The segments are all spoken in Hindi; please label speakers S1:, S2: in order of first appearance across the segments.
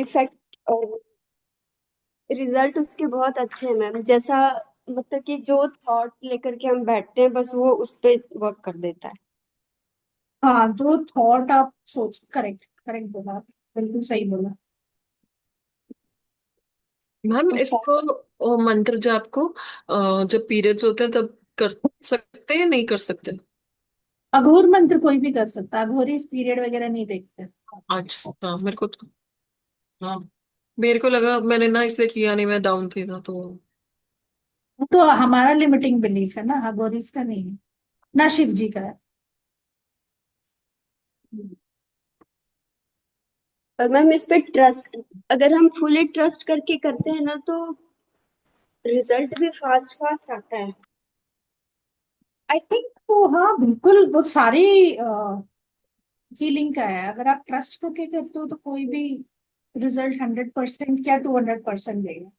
S1: इफेक्ट और रिजल्ट उसके बहुत अच्छे हैं मैम। जैसा मतलब कि जो थॉट लेकर के हम बैठते हैं बस वो उस पे वर्क कर देता है।
S2: हाँ, जो थॉट आप सोच, करेक्ट करेक्ट बोला आप, बिल्कुल सही बोला।
S1: मैम
S2: तो
S1: इसको मंत्र जाप को जब पीरियड्स होते हैं तब कर सकते हैं, नहीं कर सकते?
S2: अघोर मंत्र कोई भी कर सकता है, अघोरी पीरियड वगैरह नहीं देखते।
S1: अच्छा, मेरे को तो, हाँ, मेरे को लगा, मैंने ना इसलिए किया नहीं, मैं डाउन थी ना तो।
S2: वो तो हमारा लिमिटिंग बिलीफ है ना, अघोरीज का नहीं है, ना शिव जी का है।
S1: पर मैम इस पे ट्रस्ट, अगर हम फुली ट्रस्ट करके करते हैं ना तो रिजल्ट भी फास्ट फास्ट आता है।
S2: आई थिंक वो, हाँ बिल्कुल, बहुत सारी हीलिंग का है। अगर आप ट्रस्ट करके करते हो तो कोई भी रिजल्ट 100% क्या 200% देगा।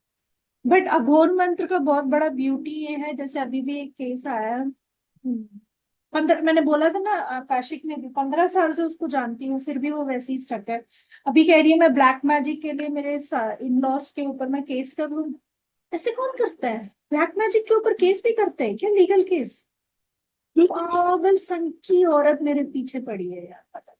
S2: बट अघोर मंत्र का बहुत बड़ा ब्यूटी ये है, जैसे अभी भी एक केस आया है। 15, मैंने बोला था ना, काशिक में भी 15 साल से उसको जानती हूँ, फिर भी वो वैसे ही स्टक है। अभी कह रही है मैं ब्लैक मैजिक के लिए मेरे इन लॉस के ऊपर मैं केस कर लूँ। ऐसे कौन करता है? ब्लैक मैजिक के ऊपर केस भी करते हैं क्या, लीगल केस? पागल संग की औरत मेरे पीछे पड़ी है यार, पता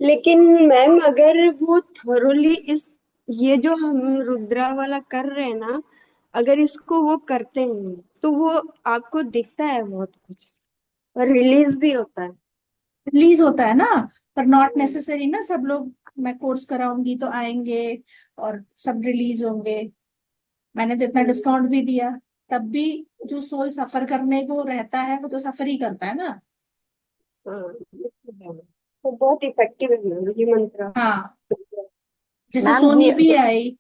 S1: लेकिन मैम अगर वो थोरोली इस ये जो हम रुद्रा वाला कर रहे हैं ना, अगर इसको वो करते हैं तो वो आपको दिखता है बहुत कुछ और रिलीज भी होता है।
S2: रिलीज होता है ना। पर नॉट नेसेसरी ना, सब लोग मैं कोर्स कराऊंगी तो आएंगे और सब रिलीज होंगे। मैंने तो इतना
S1: हम्म,
S2: डिस्काउंट भी दिया, तब भी जो सोल सफर करने को रहता है वो तो सफर ही करता है ना।
S1: हाँ, ये तो है। तो बहुत इफेक्टिव है मैम ये मंत्र।
S2: हाँ, जैसे
S3: मैम
S2: सोनी
S3: ये
S2: भी आई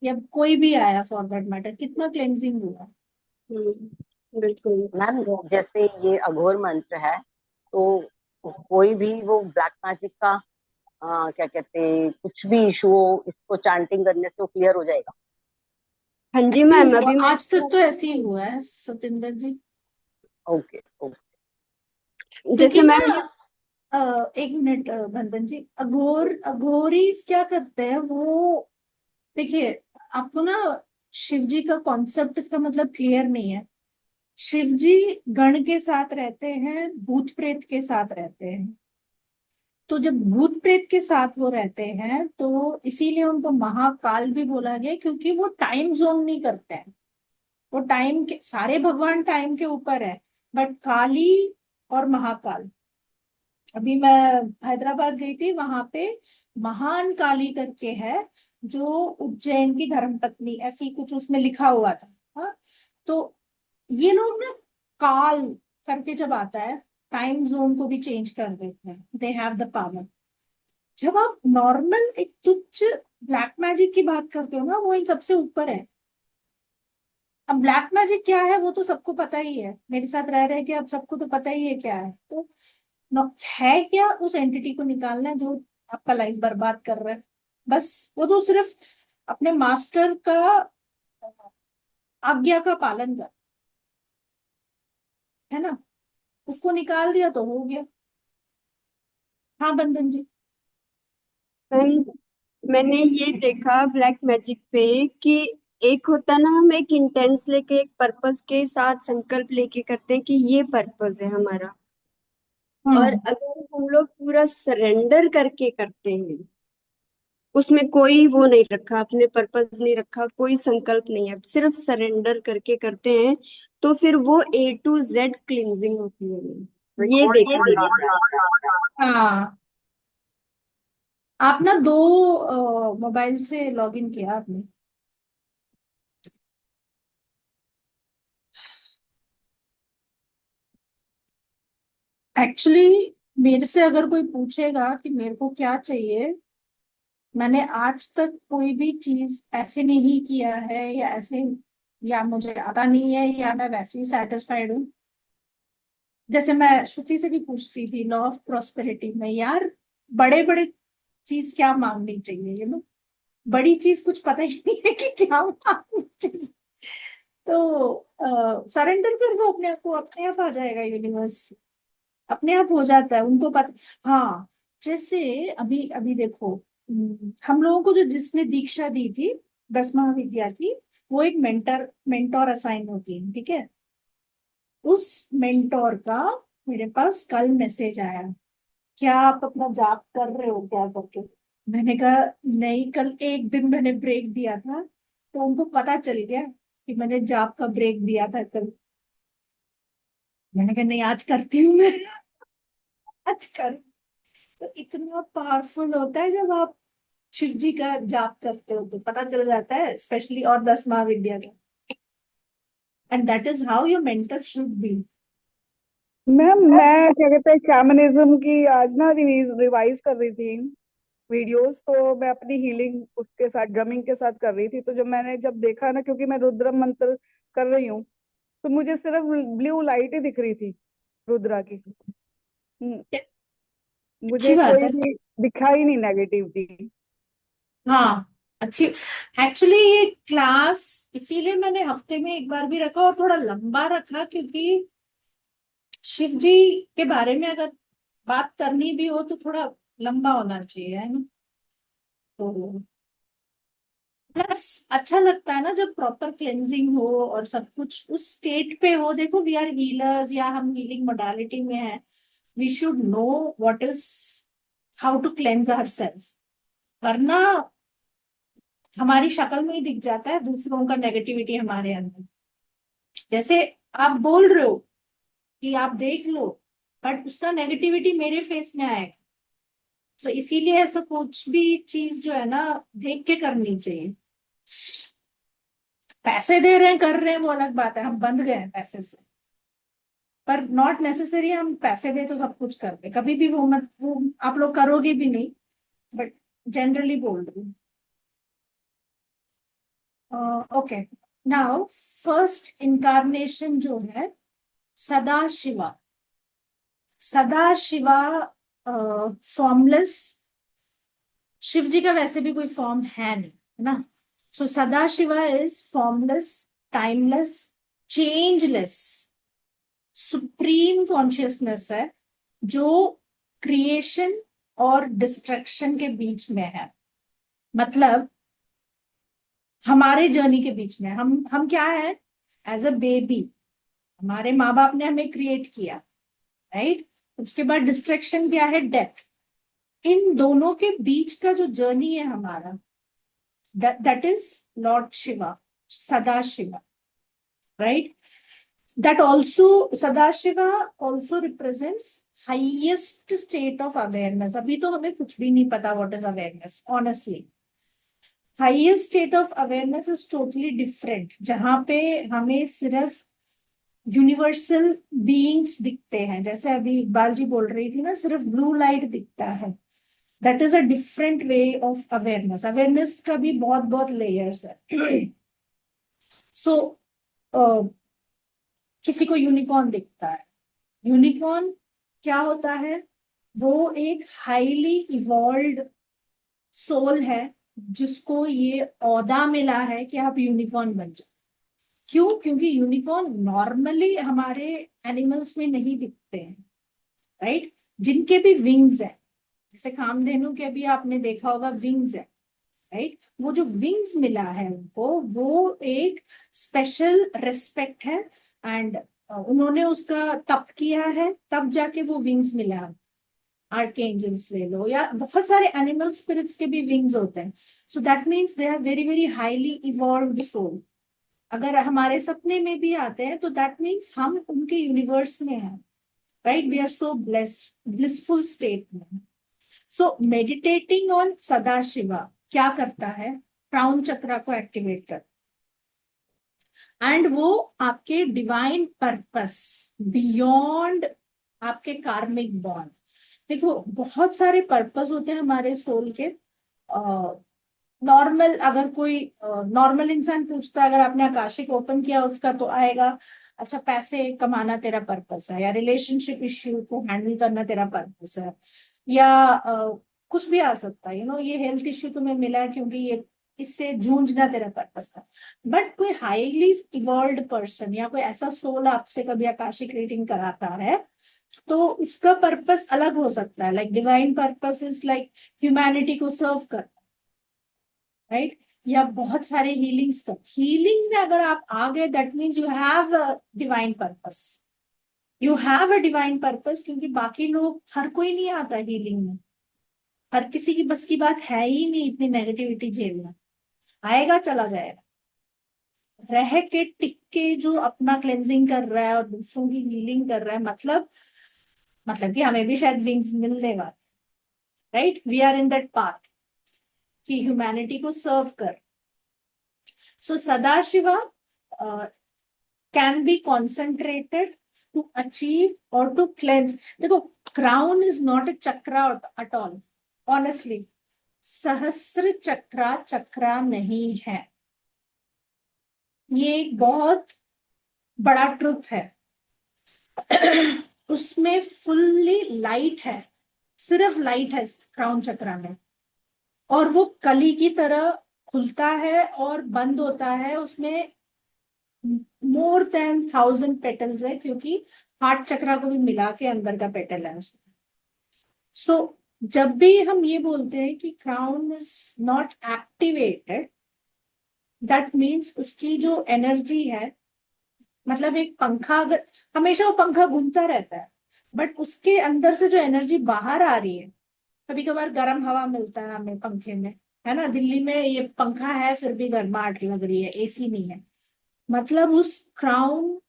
S2: या कोई भी आया फॉर दैट मैटर, कितना क्लेंजिंग हुआ।
S1: बिल्कुल।
S3: मैम जैसे ये अघोर मंत्र है, तो कोई भी वो ब्लैक मैजिक का क्या कहते हैं, कुछ भी इशू हो, इसको चैंटिंग करने से वो क्लियर हो जाएगा?
S1: हाँ जी मैम,
S2: एटलीस्ट
S1: अभी
S2: आज तक
S1: मैंने
S2: तो ऐसे ही हुआ है सतिंदर जी।
S3: Okay okay.
S2: क्योंकि
S1: जैसे
S2: ना,
S1: मैम ये,
S2: एक मिनट बंदन जी, अघोरीज क्या करते हैं वो, देखिए, आपको ना शिव जी का कॉन्सेप्ट, इसका मतलब क्लियर नहीं है। शिव जी गण के साथ रहते हैं, भूत प्रेत के साथ रहते हैं। तो जब भूत प्रेत के साथ वो रहते हैं तो इसीलिए उनको महाकाल भी बोला गया, क्योंकि वो टाइम जोन नहीं करते हैं। वो टाइम के सारे भगवान टाइम के ऊपर है, बट काली और महाकाल। अभी मैं हैदराबाद गई थी, वहां पे महान काली करके है, जो उज्जैन की धर्मपत्नी, ऐसी कुछ उसमें लिखा हुआ था। हाँ, तो ये लोग ना, काल करके जब आता है, टाइम जोन को भी चेंज कर देते हैं, दे हैव द पावर। जब आप नॉर्मल एक तुच्छ ब्लैक मैजिक की बात करते हो ना, वो इन सबसे ऊपर है। अब ब्लैक मैजिक क्या है वो तो सबको पता ही है, मेरे साथ रह रहे कि अब सबको तो पता ही है क्या है। तो है क्या, उस एंटिटी को निकालना है जो आपका लाइफ बर्बाद कर रहा है। बस वो तो सिर्फ अपने मास्टर का आज्ञा का पालन कर, है ना, उसको निकाल दिया तो हो गया। हाँ बंदन जी।
S1: मैम मैंने ये देखा ब्लैक मैजिक पे कि एक होता है ना, हम एक इंटेंस लेके एक पर्पस के साथ संकल्प लेके करते हैं कि ये पर्पस है हमारा। और
S2: हम्म।
S1: अगर हम लोग पूरा सरेंडर करके करते हैं, उसमें कोई वो नहीं रखा, अपने पर्पस नहीं रखा, कोई संकल्प नहीं है, सिर्फ सरेंडर करके करते हैं, तो फिर वो A to Z क्लींजिंग होती है। ये देखा मैंने।
S2: हाँ, आप ना दो मोबाइल से लॉगिन किया आपने? एक्चुअली मेरे से अगर कोई पूछेगा कि मेरे को क्या चाहिए, मैंने आज तक कोई भी चीज ऐसे नहीं किया है, या ऐसे, या मुझे आता नहीं है, या मैं वैसे ही सेटिस्फाइड हूँ। जैसे मैं श्रुति से भी पूछती थी लॉ ऑफ प्रोस्पेरिटी में, यार बड़े बड़े चीज क्या मांगनी चाहिए, बड़ी चीज कुछ पता ही नहीं है कि क्या मांगनी चाहिए। तो सरेंडर कर दो अपने आप को, अपने आप आ जाएगा यूनिवर्स, अपने आप हो जाता है, उनको पता। हाँ, जैसे अभी अभी देखो, हम लोगों को जो जिसने दीक्षा दी थी 10 विद्या की, वो एक मेंटोर असाइन होती है, ठीक है। उस मेंटोर का मेरे पास कल मैसेज आया, क्या आप अपना जाप कर रहे हो क्या करके। मैंने कहा नहीं, कल एक दिन मैंने ब्रेक दिया था, तो उनको पता चल गया कि मैंने जाप का ब्रेक दिया था कल। मैंने कहा नहीं, आज करती हूँ मैं। आज कर। तो इतना पावरफुल होता है जब आप शिव जी का जाप करते हो, तो पता चल जाता है, स्पेशली और 10 महाविद्या का। And that is how your mentor should be.
S4: Ma'am मैं क्या कहते हैं शैमनिज्म की आज ना रिवाइज कर रही थी वीडियोस। तो मैं अपनी हीलिंग उसके साथ ड्रमिंग के साथ कर रही थी। तो जब देखा ना, क्योंकि मैं रुद्र मंत्र कर रही हूँ, तो मुझे सिर्फ ब्लू लाइट ही दिख रही थी रुद्रा की। हम्म,
S2: अच्छी
S4: मुझे
S2: बात
S4: कोई
S2: है।
S4: भी दिखा ही नहीं नेगेटिविटी।
S2: हाँ, अच्छी। एक्चुअली ये क्लास इसीलिए मैंने हफ्ते में एक बार भी रखा, और थोड़ा लंबा रखा, क्योंकि शिव जी के बारे में अगर बात करनी भी हो तो थोड़ा लंबा होना चाहिए, है ना। तो प्लस अच्छा लगता है ना जब प्रॉपर क्लेंजिंग हो और सब कुछ उस स्टेट पे हो। देखो, वी आर हीलर्स या हम हीलिंग मोडालिटी में है, we should know what is, how to cleanse our self. वरना हमारी शक्ल में ही दिख जाता है दूसरों का नेगेटिविटी हमारे अंदर। जैसे आप बोल रहे हो कि आप देख लो, बट उसका नेगेटिविटी मेरे फेस में आएगा। तो इसीलिए ऐसा कुछ भी चीज जो है ना, देख के करनी चाहिए। पैसे दे रहे हैं कर रहे हैं वो अलग बात है, हम बंध गए हैं पैसे से। पर नॉट नेसेसरी हम पैसे दे तो सब कुछ कर दे, कभी भी वो मत, वो आप लोग करोगे भी नहीं। बट जनरली बोल रही हूँ। ओके, नाउ फर्स्ट इनकारनेशन जो है सदा शिवा। सदा शिवा फॉर्मलेस। शिव जी का वैसे भी कोई फॉर्म है नहीं, है ना। सो सदा Shiva is formless, timeless, changeless, supreme consciousness है, जो क्रिएशन और डिस्ट्रक्शन के बीच में है। मतलब हमारे जर्नी के बीच में हम क्या है, एज अ बेबी हमारे माँ बाप ने हमें क्रिएट किया, राइट। उसके बाद डिस्ट्रक्शन क्या है, डेथ। इन दोनों के बीच का जो जर्नी है हमारा, दैट इज लॉर्ड शिवा, सदा शिवा, राइट। दैट ऑल्सो, सदा Shiva also represents highest state of awareness. अभी तो हमें कुछ भी नहीं पता what is awareness, honestly. Highest state of awareness is totally different, जहां पे हमें सिर्फ यूनिवर्सल बीइंग्स दिखते हैं। जैसे अभी इकबाल जी बोल रही थी ना, सिर्फ ब्लू लाइट दिखता है। That is a different way of awareness. Awareness का भी बहुत बहुत लेयर्स है। सो किसी को यूनिकॉर्न दिखता है। यूनिकॉर्न क्या होता है, वो एक हाईली इवॉल्व सोल है, जिसको ये औदा मिला है कि आप यूनिकॉर्न बन जाओ। क्यों? क्योंकि यूनिकॉर्न नॉर्मली हमारे एनिमल्स में नहीं दिखते हैं, राइट। जिनके भी विंग्स है, जैसे कामधेनु के भी आपने देखा होगा विंग्स है, राइट। वो जो विंग्स मिला है उनको, वो एक स्पेशल रिस्पेक्ट है। एंड उन्होंने उसका तप किया है, तब जाके वो विंग्स मिला। आर्कएंजल्स ले लो, या बहुत सारे एनिमल स्पिरिट्स के भी विंग्स होते हैं। So that means they are very very highly evolved soul. अगर हमारे सपने में भी आते हैं तो दैट मीन्स हम उनके यूनिवर्स में हैं, right. We are so blessed, blissful state में। सो मेडिटेटिंग ऑन सदा शिवा क्या करता है, क्राउन चक्रा को एक्टिवेट कर, एंड वो आपके डिवाइन पर्पस बियॉन्ड आपके कार्मिक बॉन्ड। देखो, बहुत सारे पर्पस होते हैं हमारे सोल के। नॉर्मल अगर कोई नॉर्मल इंसान पूछता है, अगर आपने आकाशिक ओपन किया उसका, तो आएगा अच्छा पैसे कमाना तेरा पर्पस है, या रिलेशनशिप इश्यू को हैंडल करना तेरा पर्पस है, या कुछ भी आ सकता है, ये हेल्थ इश्यू तुम्हें मिला है क्योंकि ये इससे जूझना तेरा पर्पस था। बट कोई हाईली इवॉल्व्ड पर्सन या कोई ऐसा सोल आपसे कभी आकाशिक रीडिंग कराता है, तो उसका पर्पस अलग हो सकता है, like divine purpose is like humanity को सर्व कर, राइट, या बहुत सारे हीलिंग्स का, हीलिंग में अगर आप आ गए that means you have a divine purpose, you have a divine purpose, क्योंकि बाकी लोग, हर कोई नहीं आता हीलिंग में, हर किसी की बस की बात है ही नहीं इतनी नेगेटिविटी झेलना, आएगा चला जाएगा, रह के टिक के जो अपना क्लेंजिंग कर रहा है और दूसरों की हीलिंग कर रहा है, मतलब कि हमें भी शायद विंग्स मिलने वाले, right, we are in that path कि ह्यूमैनिटी को सर्व कर। So Sadashiva can be concentrated to achieve और टू क्लेंस। देखो, crown is not a chakra at all, honestly, sahasra chakra चक्रा नहीं है, ये एक बहुत बड़ा ट्रुथ है। उसमें फुल्ली लाइट है, सिर्फ लाइट है क्राउन चक्रा में, और वो कली की तरह खुलता है और बंद होता है, उसमें मोर देन 1000 पेटल्स है, क्योंकि हार्ट चक्रा को भी मिला के अंदर का पेटल है उसमें। सो जब भी हम ये बोलते हैं कि crown is not activated, that means उसकी जो एनर्जी है, मतलब एक पंखा, अगर हमेशा वो पंखा घूमता रहता है, बट उसके अंदर से जो एनर्जी बाहर आ रही है, कभी कभार गर्म हवा मिलता है हमें पंखे में, है ना, दिल्ली में ये पंखा है फिर भी गर्माहट लग रही है, एसी नहीं है, मतलब उस क्राउन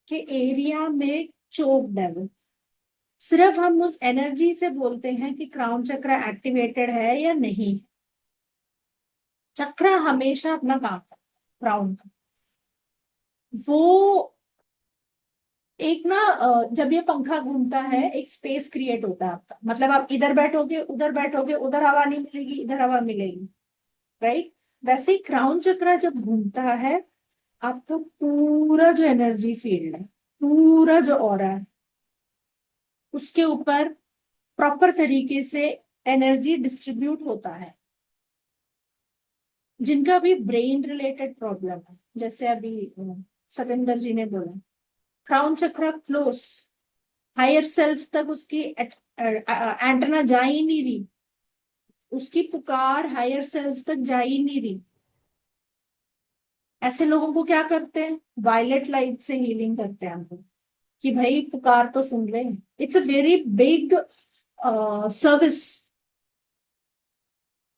S2: के एरिया में चोक्ड है वो। सिर्फ हम उस एनर्जी से बोलते हैं कि क्राउन चक्र एक्टिवेटेड है या नहीं। चक्र हमेशा अपना काम करता है, क्राउन का वो एक ना, जब ये पंखा घूमता है एक स्पेस क्रिएट होता है आपका, मतलब आप इधर बैठोगे उधर बैठोगे, उधर हवा नहीं मिलेगी इधर हवा मिलेगी, राइट, वैसे ही क्राउन चक्र जब घूमता है, आपका पूरा जो एनर्जी फील्ड है, पूरा जो ऑरा है, उसके ऊपर प्रॉपर तरीके से एनर्जी डिस्ट्रीब्यूट होता है। जिनका भी ब्रेन रिलेटेड प्रॉब्लम है, जैसे अभी सतेंद्र जी ने बोला, क्राउन चक्र क्लोज, हायर सेल्फ तक उसकी एंटेना जा ही नहीं रही, उसकी पुकार हायर सेल्फ तक जा ही नहीं रही। ऐसे लोगों को क्या करते हैं, वायलेट लाइट से हीलिंग करते हैं हम लोग, कि भाई पुकार तो सुन ले। It's a very big service.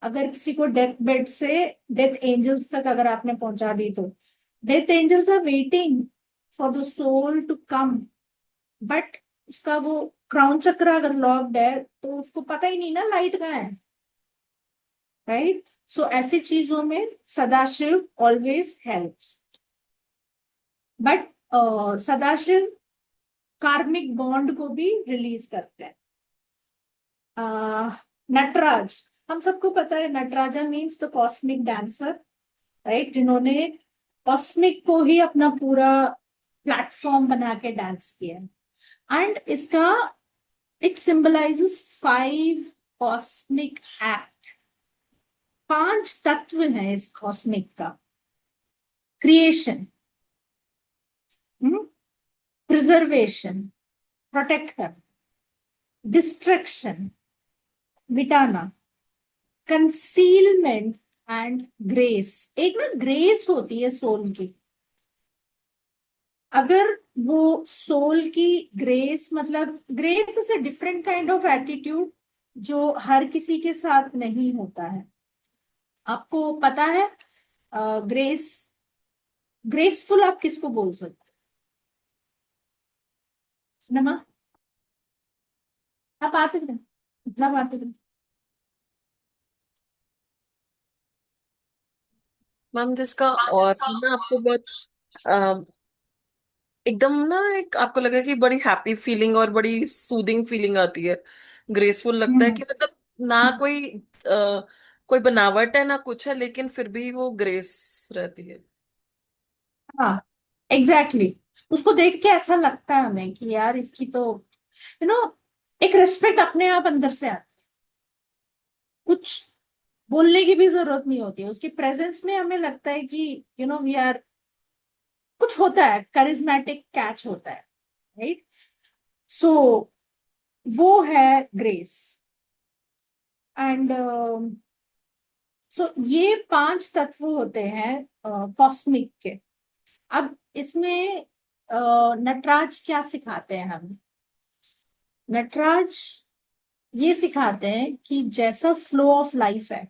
S2: अगर किसी को डेथ बेड से डेथ एंजल्स तक अगर आपने पहुंचा दी, तो death angels are waiting for the soul to come, but उसका वो क्राउन चक्र अगर लॉक्ड है तो उसको पता ही नहीं ना लाइट कहाँ है, राइट। सो ऐसी चीजों में Sadashiv always helps, but Sadashiv कार्मिक बॉन्ड को भी रिलीज करते हैं। नटराज, हम सबको पता है Nataraja means the cosmic dancer, right, जिन्होंने कॉस्मिक को ही अपना पूरा प्लेटफॉर्म बना के डांस किया है। एंड इसका इट सिंबलाइजेस 5 कॉस्मिक एक्ट, 5 तत्व हैं इस कॉस्मिक का। क्रिएशन, प्रिजर्वेशन, प्रोटेक्ट कर, डिस्ट्रक्शन, मिटाना, कंसीलमेंट एंड ग्रेस। एक ना ग्रेस होती है सोल की, अगर वो सोल की ग्रेस, मतलब grace is a different kind of attitude जो हर किसी के साथ नहीं होता है। आपको पता है ग्रेस, ग्रेसफुल आप किसको बोल सकते हो? नमा, आप आते हैं, इतना आते हैं।
S5: मैम जिसका और ना आपको बहुत अ, एकदम ना एक आपको लगे कि बड़ी हैप्पी फीलिंग और बड़ी सूदिंग फीलिंग आती है, ग्रेसफुल लगता है
S2: हम्म,
S5: कि मतलब ना कोई बनावट है ना कुछ है, लेकिन फिर भी वो ग्रेस रहती है।
S2: हाँ, एग्जैक्टली exactly. उसको देख के ऐसा लगता है हमें कि यार इसकी तो यू नो एक रिस्पेक्ट अपने आप अंदर से आती है, कुछ बोलने की भी जरूरत नहीं होती है, उसकी प्रेजेंस में हमें लगता है कि वी आर, कुछ होता है करिज्मेटिक कैच होता है, राइट। सो वो है ग्रेस। एंड सो ये 5 तत्व होते हैं कॉस्मिक के। अब इसमें नटराज क्या सिखाते हैं हम? नटराज ये सिखाते हैं कि जैसा फ्लो ऑफ लाइफ है,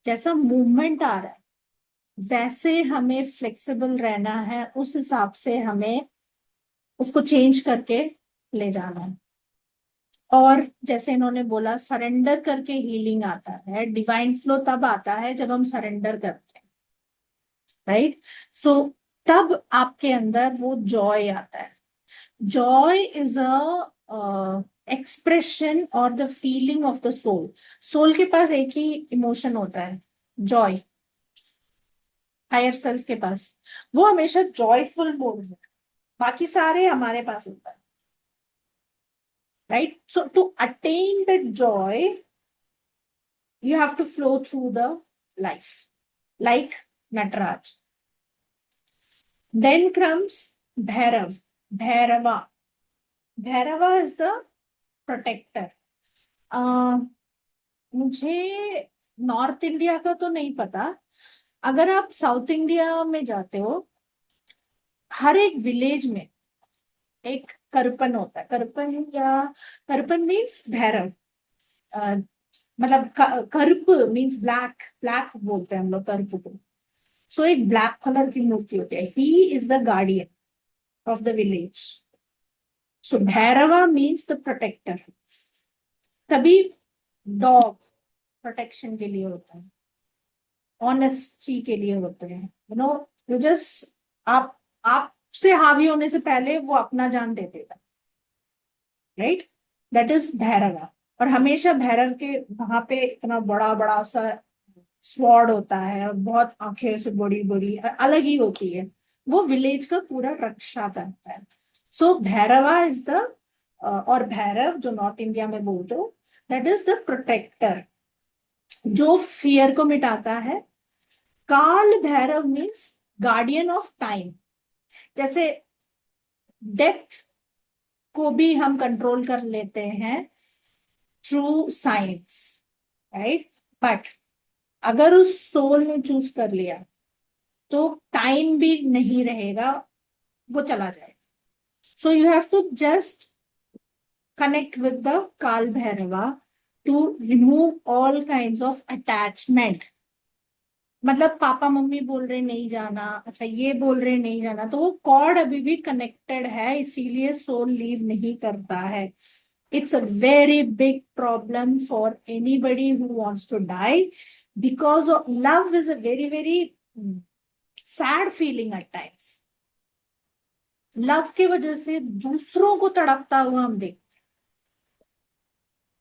S2: जैसा मूवमेंट आ रहा है, वैसे हमें फ्लेक्सिबल रहना है, उस हिसाब से हमें उसको चेंज करके ले जाना है। और जैसे इन्होंने बोला, सरेंडर करके हीलिंग आता है, डिवाइन फ्लो तब आता है जब हम सरेंडर करते हैं, राइट? सो तब आपके अंदर वो जॉय आता है। जॉय इज अ एक्सप्रेशन और the feeling of the soul. Soul के पास एक ही इमोशन होता है, जॉय। हायर सेल्फ के पास वो हमेशा जॉयफुल मोड में, बाकी सारे हमारे पास होता है, right? So to attain the joy you have to flow through the life like Nataraj. Then comes Bhairav. Bhairava. Bhairava is the protector. मुझे नॉर्थ इंडिया का तो नहीं पता, अगर आप साउथ इंडिया में जाते हो, हर एक विलेज में एक करपन होता है। करपन या करपन मीन्स भैरव, मतलब कर्प मीन्स ब्लैक, ब्लैक बोलते हैं हम लोग कर्प को। सो एक ब्लैक कलर की मूर्ति होती है, he is the guardian of the village. So Bhairava means the protector. तभी डॉग प्रोटेक्शन के लिए होता है, ऑनेस्टी के लिए होते हैं, यू जस्ट आप आपसे हावी होने से पहले वो अपना जान दे देगा, राइट? That is Bhairahawa. और हमेशा भैरव के वहां पे इतना बड़ा बड़ा सा स्वॉर्ड होता है और बहुत आंखें से बड़ी बड़ी अलग ही होती है, वो विलेज का पूरा रक्षा करता है। सो भैरवा इज द और भैरव जो नॉर्थ इंडिया में बोलते हो, दैट इज द प्रोटेक्टर जो फियर को मिटाता है। काल Bhairav means guardian of time. जैसे डेथ को भी हम कंट्रोल कर लेते हैं थ्रू साइंस, राइट? बट अगर उस सोल ने चूज कर लिया तो टाइम भी नहीं रहेगा, वो चला जाएगा। So you have to just connect with the Kal Bhairava to remove all kinds of attachment. मतलब पापा मम्मी बोल रहे नहीं जाना, अच्छा ये बोल रहे नहीं जाना, तो वो कॉर्ड अभी भी कनेक्टेड है, इसीलिए सोल लीव नहीं करता है। It's a very big problem for anybody who wants to die, because of love is a very very sad feeling at times. Love के वजह से दूसरों को तड़पता हुआ हम देखते,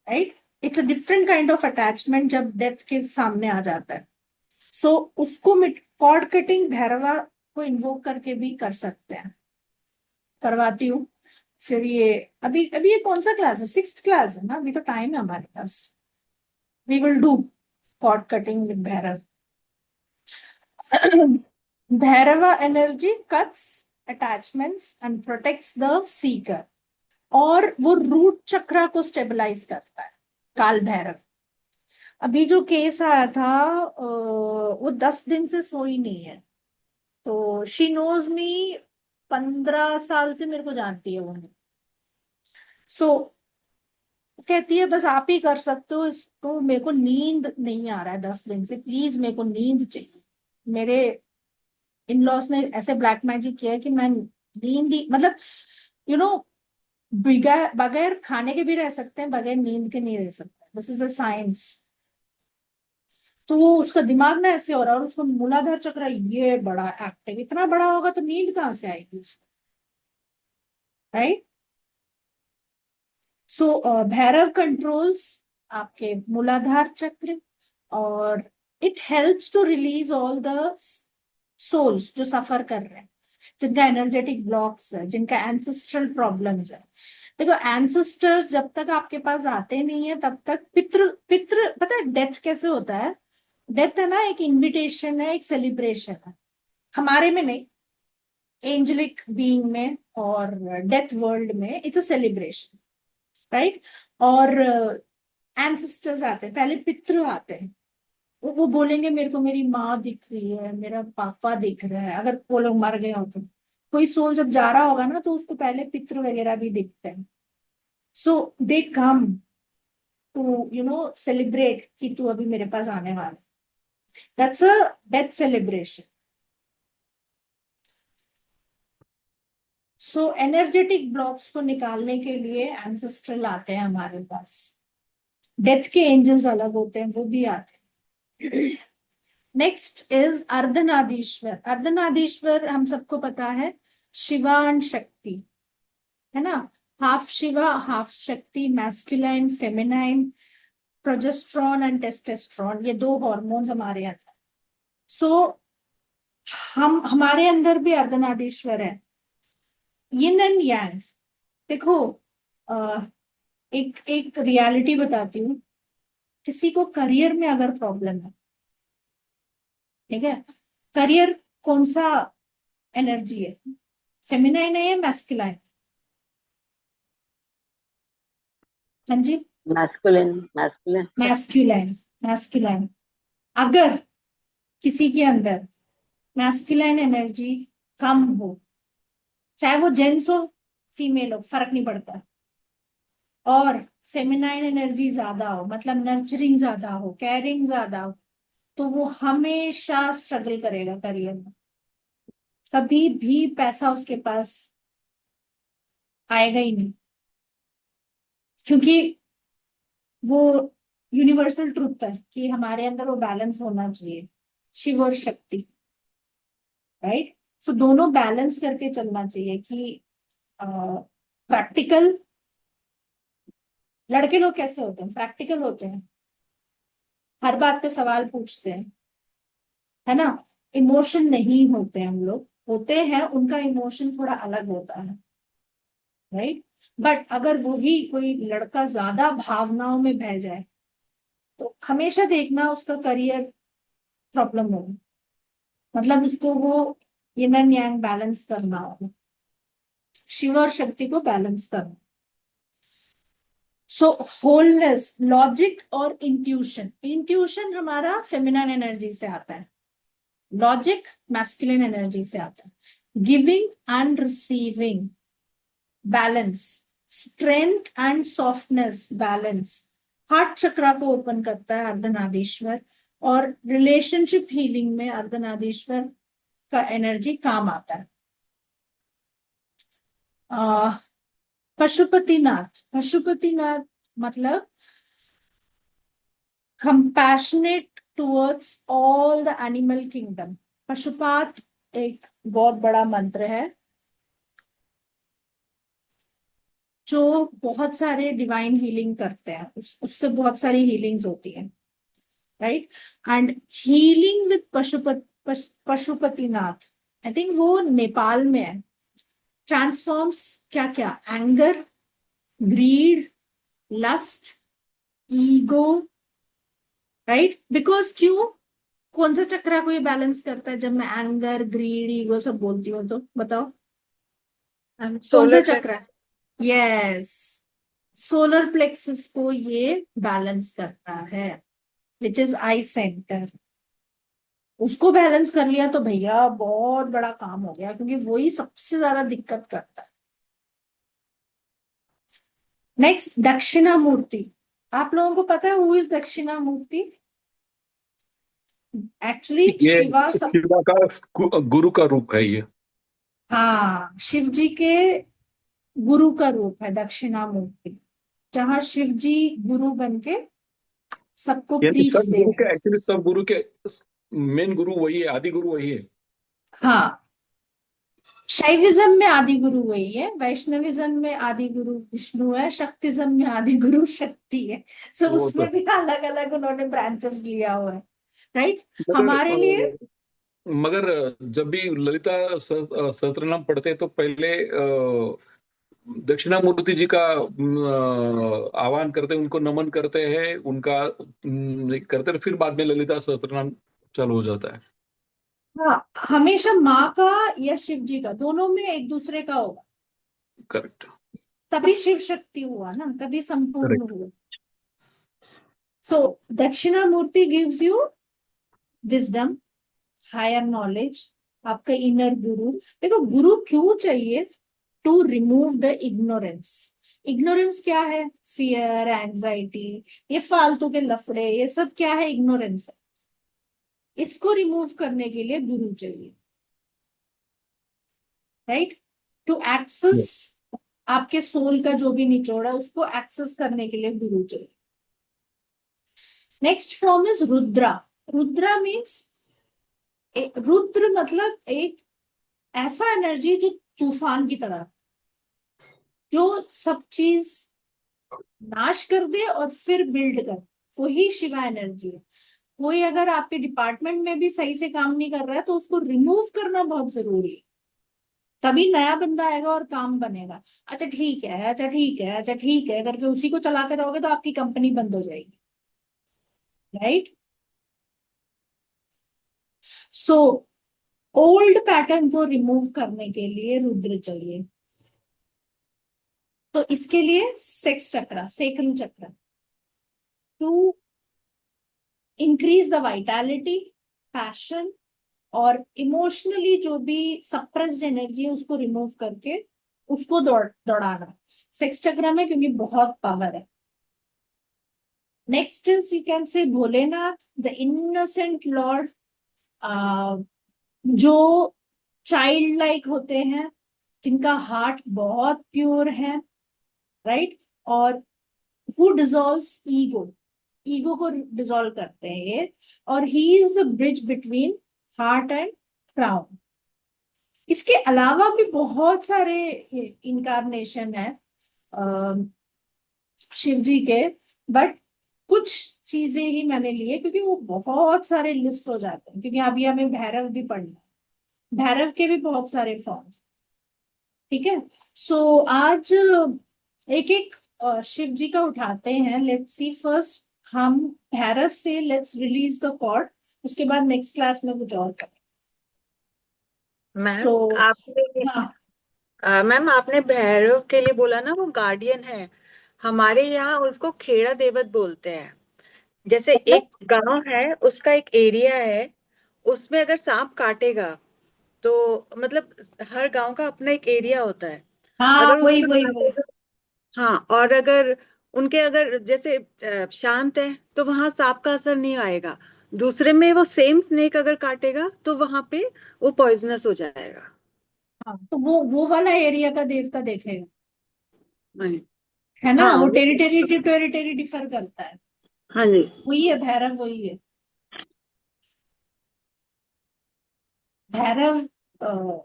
S2: right? It's a different kind of attachment जब डेथ के सामने आ जाता है। सो उसको कॉर्ड कटिंग भैरवा को इन्वोक करके भी कर सकते हैं, करवाती हूँ। फिर ये अभी अभी ये कौन सा क्लास है? 6th क्लास है ना, अभी तो टाइम है हमारे पास। We will do cord cutting with Bhairav. Bhairava energy cuts attachments and protects the seeker, और वो रूट चक्रा को स्टेबलाइज करता है, काल भैरव। अभी जो केस आया था वो 10 दिन से सोई नहीं है, तो शी नोज मी, 15 साल से मेरे को जानती है वो। सो कहती है बस आप ही कर सकते हो इसको, मेरे को नींद नहीं आ रहा है 10 दिन से, प्लीज मेरे को नींद चाहिए। मेरे इन लॉस ने ऐसे ब्लैक मैजिक किया है कि मैं नींद ही, मतलब यू नो बगैर बगैर खाने के भी रह सकते हैं, बगैर नींद के नहीं रह सकते। This is a science. तो वो उसका दिमाग ना ऐसे हो रहा है, और उसका मूलाधार चक्र ये बड़ा एक्टिव, इतना बड़ा होगा तो नींद कहाँ से आएगी उसको, राइट? सो भैरव कंट्रोल्स आपके मूलाधार चक्र, और it helps to release all the souls जो सफर कर रहे हैं, जिनका एनर्जेटिक ब्लॉक्स है, जिनका एंसेस्ट्रल प्रॉब्लम्स है। देखो एंसेस्टर्स जब तक आपके पास आते नहीं है तब तक पितृ पितृ पता है डेथ कैसे होता है? डेथ है ना, एक इनविटेशन है, एक सेलिब्रेशन है। हमारे में नहीं, एंजलिक बीइंग में और डेथ वर्ल्ड में इट्स अ सेलिब्रेशन, राइट। और एंसेस्टर्स आते हैं, पहले पितृ आते हैं, वो बोलेंगे मेरे को मेरी माँ दिख रही है, मेरा पापा दिख रहा है, अगर वो लोग मर गए हो तो। कोई सोल जब जा रहा होगा ना तो उसको पहले पितृ वगैरह भी दिखते हैं, सो दे कम टू सेलिब्रेट कि तू अभी मेरे पास आने वाला है। That's a death celebration. So energetic blocks को निकालने के लिए एंसेस्ट्रल आते हैं हमारे पास, डेथ के एंजल्स अलग होते हैं, वो भी आते हैं। Next is अर्धनादीश्वर। अर्धनादीश्वर हम सबको पता है शिवान शक्ति, है ना। हाफ शिवा हाफ शक्ति, masculine feminine, progesterone and testosterone, ये दो हॉर्मोन्स हमारे अंदर। सो हमारे अंदर भी अर्धनादीश्वर है, यिन एंड यांग। देखो एक एक रियलिटी बताती हूँ, किसी को करियर में अगर प्रॉब्लम है, ठीक है, करियर कौन सा एनर्जी है, फेमिनाइन है या मैस्कुलाइन? हाँ जी,
S3: मैस्कुलिन, मैस्कुलिन।
S2: मैस्कुलाइन। मैस्कुलाइन। अगर किसी के अंदर मैस्कुलाइन एनर्जी कम हो, चाहे वो जेंट्स हो फीमेल हो, फर्क नहीं पड़ता, और फेमिनाइन एनर्जी ज्यादा हो, मतलब नर्चरिंग ज्यादा हो, केयरिंग ज्यादा हो, तो वो हमेशा स्ट्रगल करेगा करियर में, कभी भी पैसा उसके पास आएगा ही नहीं, क्योंकि वो यूनिवर्सल ट्रुथ है कि हमारे अंदर वो बैलेंस होना चाहिए, शिव और शक्ति, राइट। सो दोनों बैलेंस करके चलना चाहिए कि प्रैक्टिकल, लड़के लोग कैसे होते हैं, प्रैक्टिकल होते हैं, हर बात पे सवाल पूछते हैं, है ना। इमोशन नहीं होते हम लोग, होते हैं, उनका इमोशन थोड़ा अलग होता है, राइट। बट अगर वही कोई लड़का ज्यादा भावनाओं में बह जाए तो हमेशा देखना उसका करियर प्रॉब्लम होगा, मतलब उसको वो यिन एंड यांग बैलेंस करना होगा, शिव और शक्ति को बैलेंस करना। सो होलनेस, लॉजिक और इंट्यूशन। इंट्यूशन हमारा फेमिनाइन एनर्जी से आता है, लॉजिक मैस्कुलिन एनर्जी से आता है। Giving and receiving balance, strength and softness balance, heart chakra को ओपन करता है अर्धनादीश्वर, और रिलेशनशिप हीलिंग में अर्धनादीश्वर का एनर्जी काम आता है। पशुपतिनाथ, पशुपतिनाथ मतलब compassionate towards all the animal kingdom. पशुपात एक बहुत बड़ा मंत्र है जो बहुत सारे डिवाइन हीलिंग करते हैं, उससे बहुत सारी हीलिंग्स होती है, right. And healing with Pashupatinath, I think वो नेपाल में है, ट्रांसफॉर्म्स क्या क्या, anger, greed, lust, ego, right. Because क्यों, कौन सा चक्रा को ये बैलेंस करता है जब मैं एंगर ग्रीड ईगो सब बोलती हूँ, तो बताओ कौन सा
S1: सोलर
S2: चक्रा है? यस, सोलर प्लेक्सस को ये बैलेंस करता है, विच इज आई सेंटर। उसको बैलेंस कर लिया तो भैया बहुत बड़ा काम हो गया, क्योंकि वही सबसे ज्यादा दिक्कत करता है। नेक्स्ट दक्षिणामूर्ति। आप लोगों को पता है हु इज दक्षिणामूर्ति? एक्चुअली
S6: ये
S2: शिवा सब,
S6: शिवा का गुरु का रूप है ये।
S2: हाँ, शिव जी के गुरु का रूप है दक्षिणामूर्ति, जहां शिव जी गुरु बन के सबको
S6: यानी
S2: प्रीच
S6: सब
S2: दे
S6: गुरु
S2: रहे
S6: के,
S2: हैं।
S6: एक्चुअली सब गुरु के मेन गुरु वही है, आदि गुरु वही है।
S2: हाँ, शैविज्म में आदि गुरु वही है, वैष्णविज्म में आदि गुरु विष्णु है, शक्तिज्म में आदि गुरु शक्ति है। सो
S6: वो तो
S2: उसमें भी अलग अलग उन्होंने ब्रांचेस लिया हुआ है, राइट।
S6: मगर
S2: हमारे लिए
S6: मगर जब भी ललिता सहस्त्रनाम पढ़ते हैं तो पहले दक्षिणामूर्ति जी का आह्वान करते हैं, उनको नमन करते हैं, उनका करते हैं, फिर बाद में ललिता सहस्त्रनाम चालू हो जाता है।
S2: हाँ, हमेशा माँ का या शिव जी का, दोनों में एक दूसरे का होगा,
S6: करेक्ट।
S2: तभी शिव शक्ति हुआ ना, तभी संपूर्ण
S6: करेक्ट।
S2: हुआ। So Dakshinamurthy gives you wisdom, higher knowledge, आपका इनर गुरु। देखो गुरु क्यों चाहिए? To remove the ignorance. Ignorance क्या है? फियर, एंजाइटी, ये फालतू के लफड़े, ये सब क्या है? इग्नोरेंस है। इसको रिमूव करने के लिए गुरु चाहिए, राइट? टू एक्सेस आपके सोल का जो भी निचोड़ है उसको एक्सेस करने के लिए गुरु चाहिए। Next form is Rudra. Rudra means, Rudra मतलब एक ऐसा एनर्जी जो तूफान की तरह, जो सब चीज नाश कर दे और फिर बिल्ड कर, वही शिवा एनर्जी है। कोई अगर आपके डिपार्टमेंट में भी सही से काम नहीं कर रहा है तो उसको रिमूव करना बहुत जरूरी है, तभी नया बंदा आएगा और काम बनेगा। अच्छा ठीक है, अच्छा ठीक है, अच्छा ठीक है करके उसी को चलाते रहोगे तो आपकी कंपनी बंद हो जाएगी, राइट? सो ओल्ड पैटर्न को रिमूव करने के लिए रुद्र चाहिए। तो इसके लिए sex chakra, sacral chakra, to increase the vitality, passion और इमोशनली जो भी सप्रेस्ड एनर्जी है उसको रिमूव करके उसको दौड़ाना सेक्स चक्र में, क्योंकि बहुत पावर है। Next is you can say Bholenath, the innocent Lord, जो चाइल्ड लाइक होते हैं, जिनका हार्ट बहुत प्योर है, राइट? और हु डिजॉल्व्स ईगो, ईगो को डिजॉल्व करते हैं ये, और ही is the bridge between heart and crown. इसके अलावा भी बहुत सारे इनकारनेशन है शिव जी के, बट कुछ चीजें ही मैंने लिए क्योंकि वो बहुत सारे लिस्ट हो जाते हैं, क्योंकि अभी हमें भैरव भी पढ़ना है, भैरव के भी बहुत सारे फॉर्म्स, ठीक है? सो आज एक एक शिव जी का उठाते हैं। लेट्स सी फर्स्ट हम भैरव से लेट्स रिलीज द कॉर्ड, उसके बाद नेक्स्ट क्लास में कुछ और करें।
S7: मैम
S2: सो
S7: आपने
S2: हाँ,
S7: मैम आपने भैरव के लिए बोला ना, वो गार्डियन है। हमारे यहाँ उसको खेड़ा देवत बोलते हैं। जैसे
S2: मतलब
S7: एक गांव है, उसका एक एरिया है, उसमें अगर सांप काटेगा तो मतलब हर गांव का अपना एक एरिया होता है।
S2: हाँ,
S7: अगर
S2: वही
S7: उसमें
S2: वही वही।
S7: काटेगा, हाँ, और अगर उनके अगर जैसे शांत है तो वहां सांप का असर नहीं आएगा। दूसरे में वो सेम स्नेक अगर काटेगा तो वहां पे वो पॉइजनस हो जाएगा।
S2: हाँ, तो वो वाला एरिया का देवता देखेगा,
S7: हाँ
S2: है ना?
S7: हाँ
S2: वो टेरिटरी टू टेरिटरी डिफर करता है।
S7: हाँ जी।
S2: वही है भैरव, वही है भैरव। अ,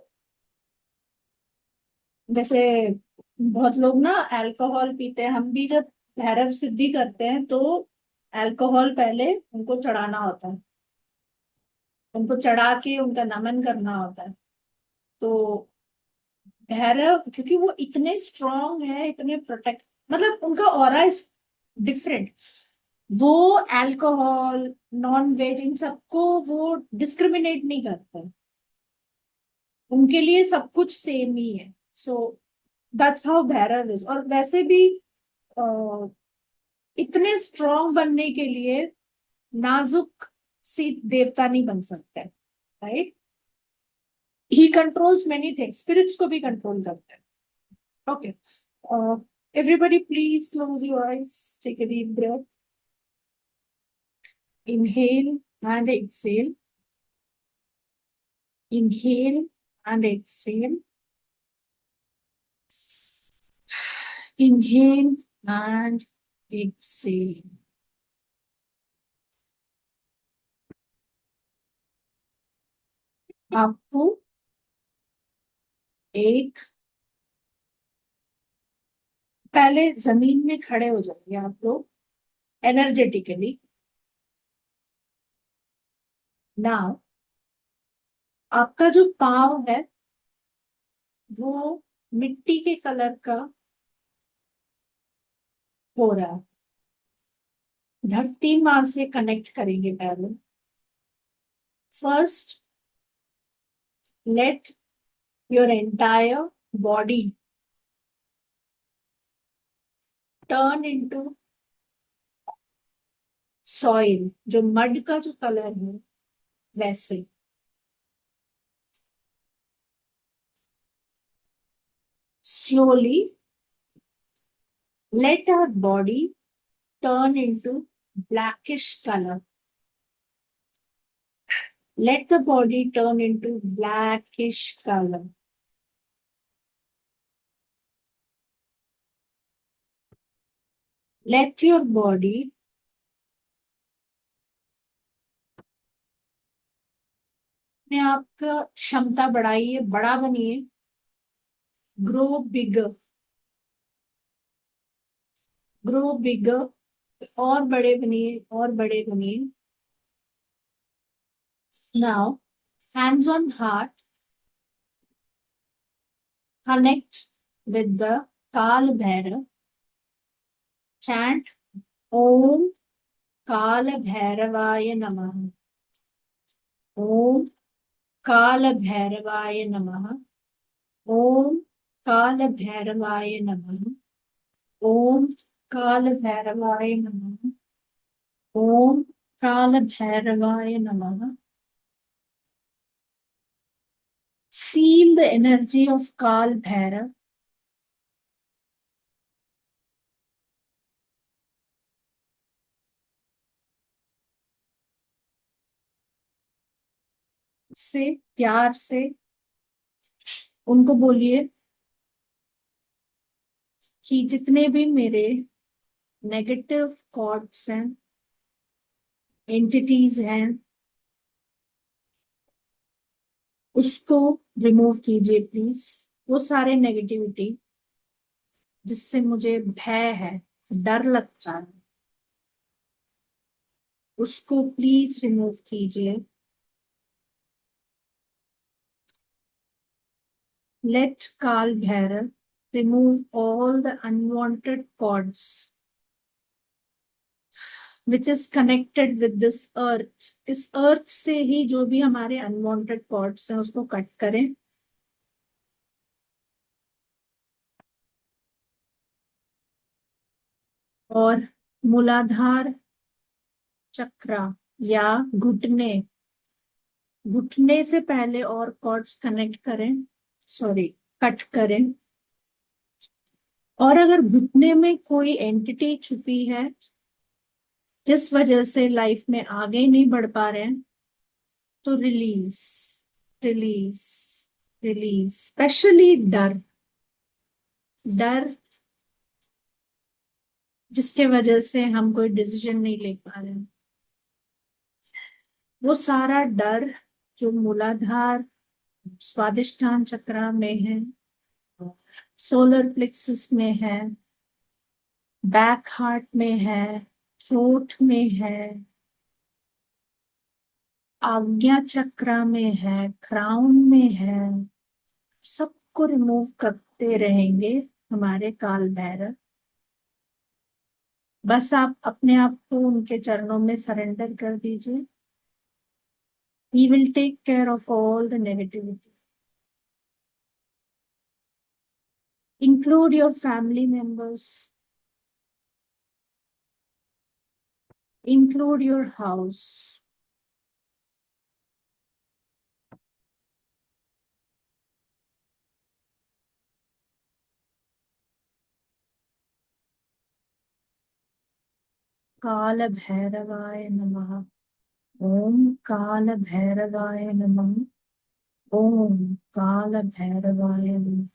S2: जैसे बहुत लोग ना अल्कोहल पीते हैं, हम भी जब भैरव सिद्धि करते हैं तो अल्कोहल पहले उनको चढ़ाना होता है, उनको चढ़ा के उनका नमन करना होता है। तो भैरव क्योंकि वो इतने स्ट्रांग है, इतने प्रोटेक्ट, मतलब उनका ऑरा इज डिफरेंट। वो अल्कोहल, नॉन वेज, इन सबको वो डिस्क्रिमिनेट नहीं करते, उनके लिए सब कुछ सेम ही है। So that's how Bhairav is. और वैसे भी अ, इतने स्ट्रांग बनने के लिए नाजुक सी देवता नहीं बन सकते, right? He controls many things, spirits को भी कंट्रोल करते हैं। Okay, everybody please close your eyes, take a deep breath, inhale and exhale, inhale and exhale, inhale and exhale। आपको एक, पहले जमीन में खड़े हो जाइए आप लोग एनर्जेटिकली। नाउ आपका जो पाँव है वो मिट्टी के कलर का हो रहा है, धरती माँ से कनेक्ट करेंगे पहले। First let your entire body turn into soil, जो मड का जो कलर है वैसे। Slowly let our body turn into blackish color. Let the body turn into blackish color. Let your body अपने आप का क्षमता बढ़ाइए, बड़ा बनिए। ग्रो बिगर, ग्रो बिगर, और बड़े बनिए, और बड़े बनिए। Now hands on heart, connect with the Kal Bhairav. Chant Om Kal Bhairavaya Namaha. Om Kal Bhairavaya Namaha. Om Kal Bhairavaya Namaha. Om Kal Bhairavaya Namaha. Om Kal Bhairavaya Namaha. Feel the energy of Kal Bhairav. से प्यार से उनको बोलिए कि जितने भी मेरे नेगेटिव थॉट्स हैं, एंटिटीज हैं, उसको रिमूव कीजिए प्लीज। वो सारे नेगेटिविटी जिससे मुझे भय है, डर लगता है, उसको प्लीज रिमूव कीजिए। लेट काल Bhairav remove all the unwanted cords which is connected with this earth. इस अर्थ से ही जो भी हमारे अनवांटेड कॉर्ड्स हैं उसको कट करें। और मूलाधार चक्र या घुटने, घुटने से पहले और कॉर्ड्स कनेक्ट करें, सॉरी कट करें। और अगर घुटने में कोई एंटिटी छुपी है जिस वजह से लाइफ में आगे नहीं बढ़ पा रहे हैं, तो रिलीज, रिलीज, रिलीज। स्पेशली डर, डर जिसके वजह से हम कोई डिसीजन नहीं ले पा रहे हैं, वो सारा डर जो मूलाधार स्वादिष्ठान चक्र में है, सोलर प्लेक्सस में है, बैक हार्ट में है, थ्रोट में है, आज्ञा चक्र में है, क्राउन में है, सबको रिमूव करते रहेंगे हमारे काल भैरव। बस आप अपने आप को उनके चरणों में सरेंडर कर दीजिए। He will take care of all the negativity. Include your family members. Include your house. काल भैरवाय नमः। ओम काल भैरवाय नमः। ओम काल भैरवाय नमः।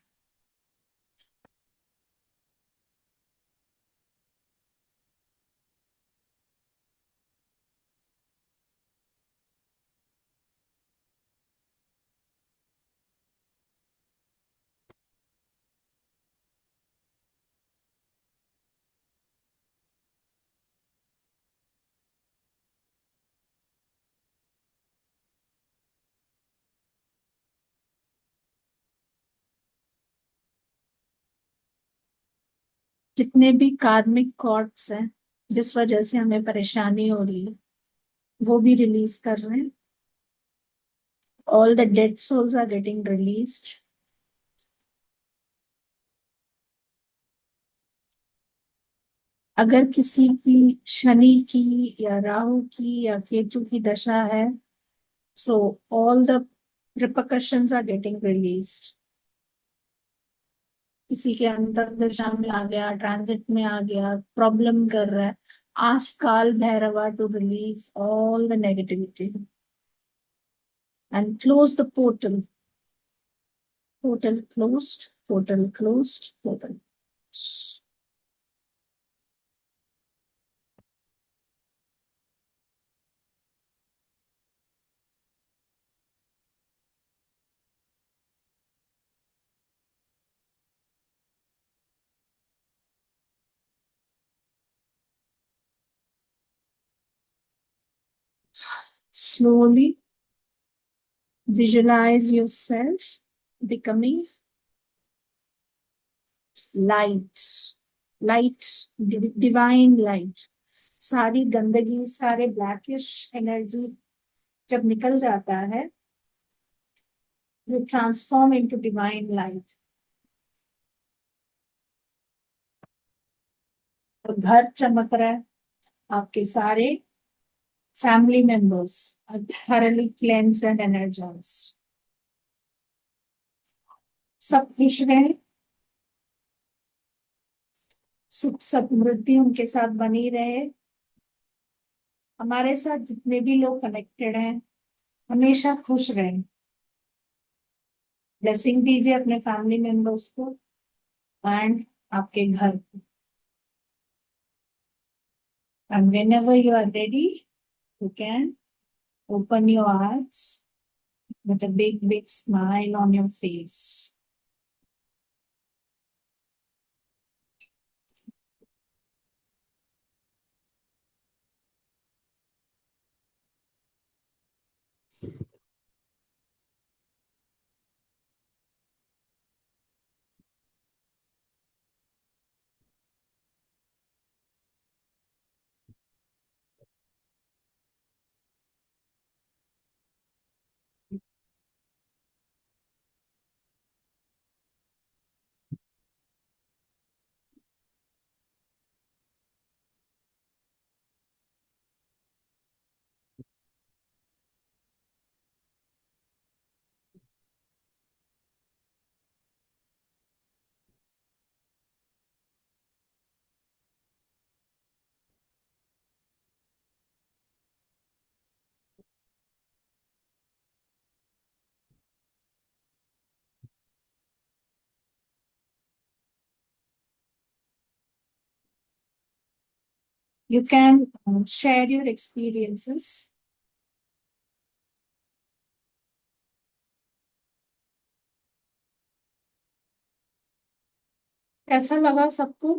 S2: जितने भी कार्मिक कॉर्ड्स हैं जिस वजह से हमें परेशानी हो रही है, वो भी रिलीज कर रहे हैं। All the dead souls are getting released. अगर किसी की शनि की या राहु की या केतु की दशा है, so all the repercussions are getting released. किसी के अंतर दशा में आ गया, ट्रांजिट में आ गया, प्रॉब्लम कर रहा है, ask काल Bhairahawa to release all the negativity and close the portal. Portal closed, portal closed, portal. Slowly visualize yourself becoming light, light, divine light. सारी गंदगी, सारे ब्लैकिश एनर्जी जब निकल जाता है, you transform into divine light. तो घर चमक रहा है, आपके सारे family members are thoroughly cleansed and energized. सब खुश रहे, सुख समृद्धि उनके साथ बनी रहे। हमारे साथ जितने भी लोग कनेक्टेड हैं हमेशा खुश रहें। ब्लेसिंग दीजिए अपने फैमिली मेंबर्स को एंड आपके घर को। And whenever you are ready, you can open your eyes with a big smile on your face. You can share your experiences. कैसा लगा सबको?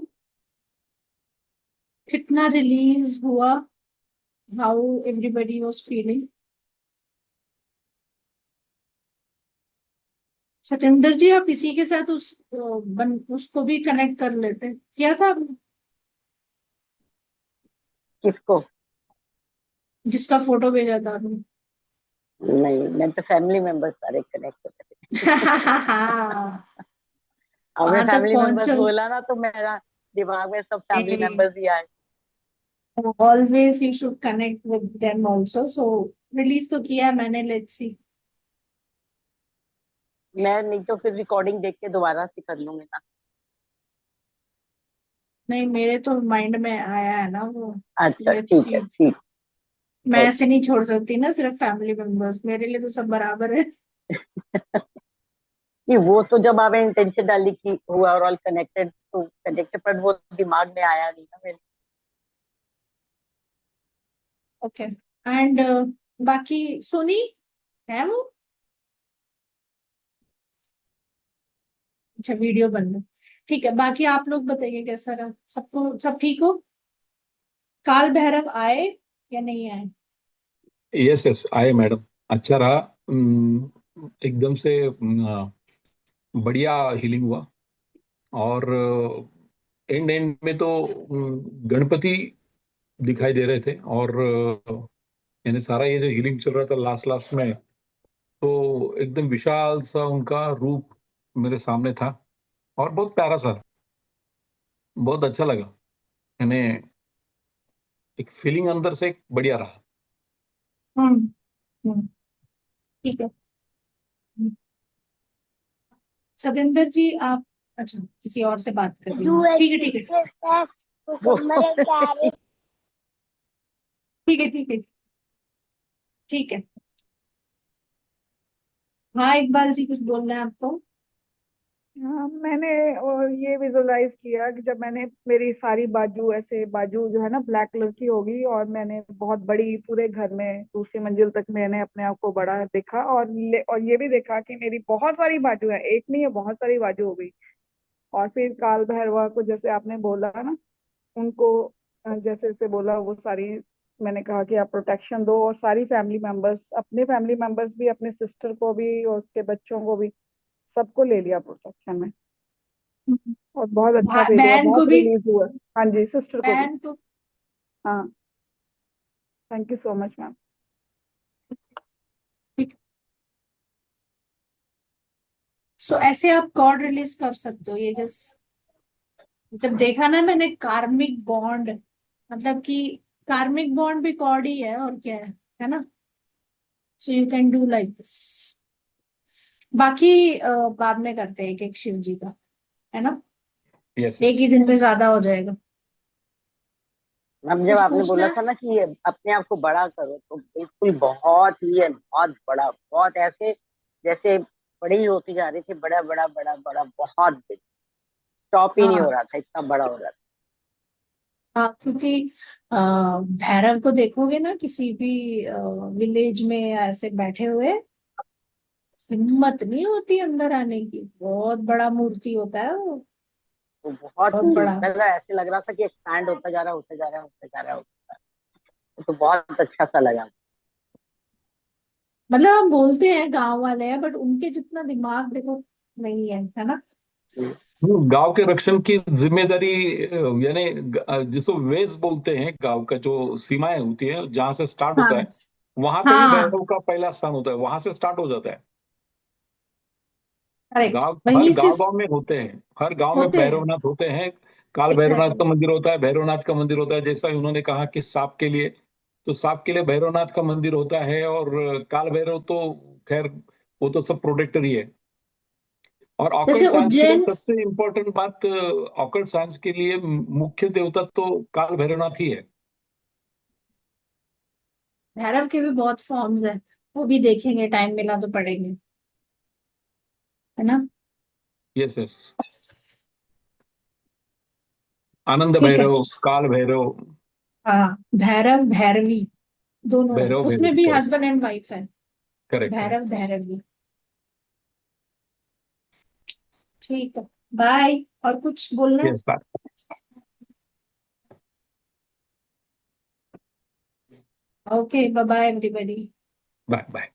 S2: कितना रिलीज हुआ? How everybody was feeling? Satendra ji, आप इसी के साथ उसको भी कनेक्ट कर लेते, किया था आपने?
S3: किसको?
S2: जिसका फोटो भेजा था आपने?
S3: नहीं, मैं तो फैमिली मेंबर्स सारे कनेक्ट करते हमें
S2: वहां तक
S3: फैमिली मेंबर्स
S2: पहुंचो।
S3: बोला ना तो मेरा दिमाग में सब फैमिली मेंबर्स ही आए।
S2: Always you should connect with them also. So release तो किया मैंने, लेट्स सी।
S3: मैं नहीं तो फिर रिकॉर्डिंग देख के दोबारा से कर लूंगी ना।
S2: नहीं, मेरे तो माइंड में आया है ना वो।
S3: अच्छा,
S2: लेट्स
S3: ठीक है,
S2: सी।
S3: ठीक।
S2: मैं ऐसे नहीं छोड़ सकती ना सिर्फ फैमिली मेंबर्स, मेरे लिए तो सब बराबर है।
S3: नहीं, वो तो जब आपने इंटेंशन डाली कि हुआ और ऑल कनेक्टेड तो कनेक्टेड, पर वो दिमाग में आया नहीं ना मेरे।
S2: ओके। एंड बाकी सोनी है वो? अच्छा, वीडियो बंद है। ठीक है, बाकी आप लोग बताइए कैसा रहा सबको? सब ठीक हो? काल भैरव आए या नहीं आए?
S6: यस यस, आए मैडम। अच्छा रहा। एकदम से बढ़िया हीलिंग हुआ। और एंड एंड में तो गणपति दिखाई दे रहे थे। और यानी सारा ये जो हीलिंग चल रहा था लास्ट लास्ट में, तो एकदम विशाल सा उनका रूप मेरे सामने था। और बहुत प्यारा सा, बहुत अच्छा लगा। यानी एक फीलिंग अंदर से एक बढ़िया रहा।
S2: हम्म हम्म, ठीक है। सतेंद्र जी आप, अच्छा किसी और से बात कर रही हूँ, ठीक है ठीक है ठीक है ठीक है ठीक है। हाँ इकबाल जी कुछ बोलना है आपको?
S4: हाँ, मैंने और ये विजुअलाइज किया कि जब मैंने मेरी सारी बाजू ऐसे बाजू जो है ना ब्लैक कलर की होगी, और मैंने बहुत बड़ी पूरे घर में दूसरी मंजिल तक मैंने अपने आप को बड़ा देखा, और ये भी देखा कि मेरी बहुत सारी बाजू है, एक नहीं है बहुत सारी बाजू हो गई। और फिर काल भैरवा को जैसे आपने बोला ना, उनको जैसे जैसे बोला वो सारी, मैंने कहा कि आप प्रोटेक्शन दो, और सारी फैमिली मेंबर्स, अपने फैमिली मेंबर्स भी, अपने सिस्टर को भी और उसके बच्चों को भी, सबको ले लिया प्रोटेक्शन में। और बहुत अच्छा फील हुआ,
S2: बहन
S4: बहुत
S2: को भी,
S4: रिलीफ हुआ। हाँ जी, सिस्टर को भी।
S2: बहन को।
S4: हाँ, thank you so much ma'am.
S2: So ऐसे आप कॉर्ड रिलीज कर सकते हो, ये जस्ट जब देखा ना मैंने कार्मिक बॉन्ड, मतलब कि कार्मिक बॉन्ड भी कॉर्ड ही है और क्या है ना? So you can do like this. बाकी बाद में करते हैं एक एक शिव जी का, है ना?
S6: यस
S2: एक
S6: यस।
S2: ही दिन में ज्यादा हो जाएगा।
S3: अब जब
S2: कुछ
S3: आपने
S2: पूछना
S3: बोला
S2: है?
S3: था ना कि ये अपने आप को बड़ा करो, तो बिल्कुल बहुत ही है, बहुत बड़ा, बहुत ऐसे जैसे बड़ी होती जा रही थी, बड़ा बड़ा बड़ा बड़ा, बहुत बिग, स्टॉप ही नहीं हो
S2: हाँ
S3: रहा था, इतना बड़ा हो रहा था।
S2: हाँ, क्योंकि भैरव को देखोगे ना किसी भी विलेज में ऐसे बैठे हुए, हिम्मत नहीं होती अंदर आने की, बहुत बड़ा मूर्ति होता है वो,
S3: वो बहुत
S2: बहुत बड़ा।
S3: मतलब ऐसे लग रहा था कि एक्सपैंड होता जा रहा, होता जा रहा, होता जा रहा, तो बहुत अच्छा सा लगा।
S2: मतलब हम बोलते हैं गांव वाले हैं, बट उनके जितना दिमाग देखो नहीं है ना?
S6: गांव के रक्षण की जिम्मेदारी यानी जिसको वेस बोलते हैं, गांव का जो सीमाएं होती है जहां से स्टार्ट
S2: हाँ
S6: होता है, वहां पे ही
S2: हाँ,
S6: भैरव का पहला स्थान होता है, वहां से स्टार्ट हो जाता है।
S2: करेक्ट,
S6: गांव हर
S2: वहीं से
S6: गांव गांव में होते हैं, हर गांव में
S2: होते हैं।
S6: भैरवनाथ होते हैं। काल भैरवनाथ का
S2: एग्जैक्टली।
S6: मंदिर होता है, भैरवनाथ का मंदिर होता है, जैसा उन्होंने कहा कि सांप के लिए, तो सांप के लिए भैरवनाथ का मंदिर होता है। और काल भैरव तो खैर वो तो सब प्रोटेक्टर ही है। और
S2: जैसे
S6: ऑकल्ट साइंस के लिए
S2: उज्जैन,
S6: सबसे इम्पोर्टेंट बात, ऑकल्ट साइंस के लिए मुख्य देवता तो काल भैरवनाथ ही है।
S2: भैरव के भी बहुत फॉर्म्स है, वो भी देखेंगे, टाइम मिला तो पढ़ेंगे, है ना?
S6: Yes yes. आनंद
S2: ठीक है।
S6: भैरव, काल भैरव,
S2: हाँ, भैरव भैरवी दोनों है,
S6: भैरव
S2: उसमें
S6: भैरव,
S2: भी
S6: करेक्ट
S2: हस्बैंड एंड वाइफ है,
S6: करेक्ट करेक्ट।
S2: भैरव भैरवी। ठीक है, बाय। और कुछ बोलना है?
S6: Yes, bye
S2: okay, bye bye everybody.
S6: Bye bye.